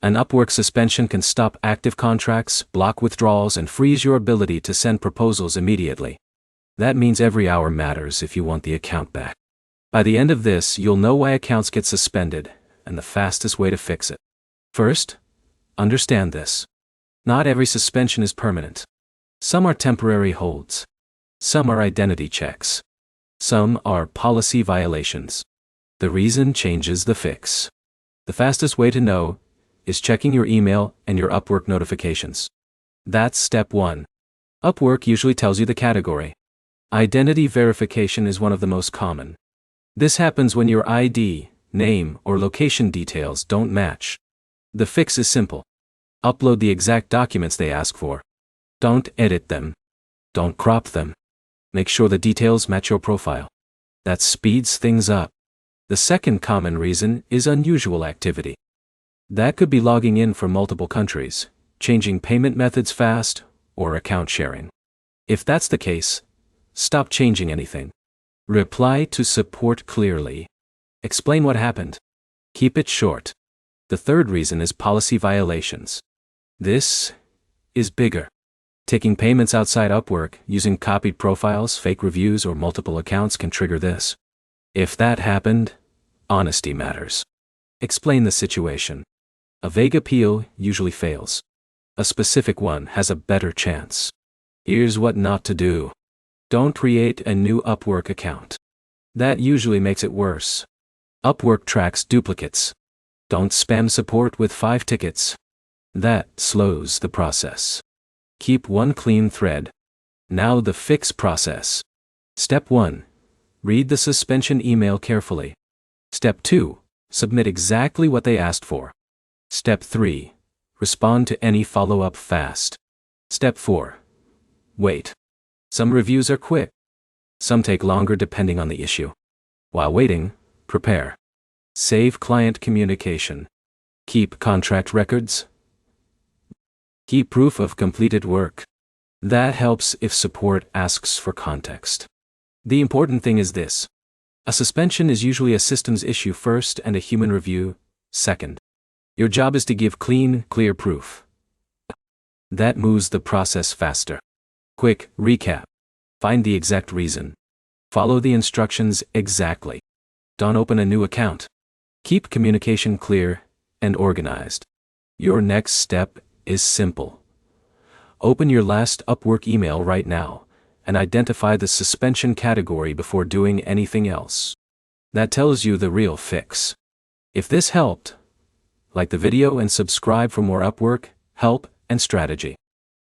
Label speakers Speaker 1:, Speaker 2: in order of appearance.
Speaker 1: An Upwork suspension can stop active contracts, block withdrawals, and freeze your ability to send proposals immediately. That means every hour matters if you want the account back. By the end of this, you'll know why accounts get suspended, and the fastest way to fix it. First, understand this. Not every suspension is permanent. Some are temporary holds. Some are identity checks. Some are policy violations. The reason changes the fix. The fastest way to know is checking your email and your Upwork notifications. That's step 1. Upwork usually tells you the category. Identity verification is one of the most common. This happens when your ID, name, or location details don't match. The fix is simple. Upload the exact documents they ask for. Don't edit them. Don't crop them. Make sure the details match your profile. That speeds things up. The second common reason is unusual activity. That could be logging in from multiple countries, changing payment methods fast, or account sharing. If that's the case, stop changing anything. Reply to support clearly. Explain what happened. Keep it short. The third reason is policy violations. This is bigger. Taking payments outside Upwork, using copied profiles, fake reviews, or multiple accounts can trigger this. If that happened, honesty matters. Explain the situation. A vague appeal usually fails. A specific one has a better chance. Here's what not to do. Don't create a new Upwork account. That usually makes it worse. Upwork tracks duplicates. Don't spam support with 5 tickets. That slows the process. Keep one clean thread. Now the fix process. Step 1. Read the suspension email carefully. Step 2. Submit exactly what they asked for. Step 3. Respond to any follow-up fast. Step 4. Wait. Some reviews are quick. Some take longer depending on the issue. While waiting, prepare. Save client communication. Keep contract records. Keep proof of completed work. That helps if support asks for context. The important thing is this. A suspension is usually a systems issue first and a human review second. Your job is to give clean, clear proof. That moves the process faster. Quick recap. Find the exact reason. Follow the instructions exactly. Don't open a new account. Keep communication clear and organized. Your next step is simple. Open your last Upwork email right now and identify the suspension category before doing anything else. That tells you the real fix. If this helped, like the video and subscribe for more Upwork, help, and strategy.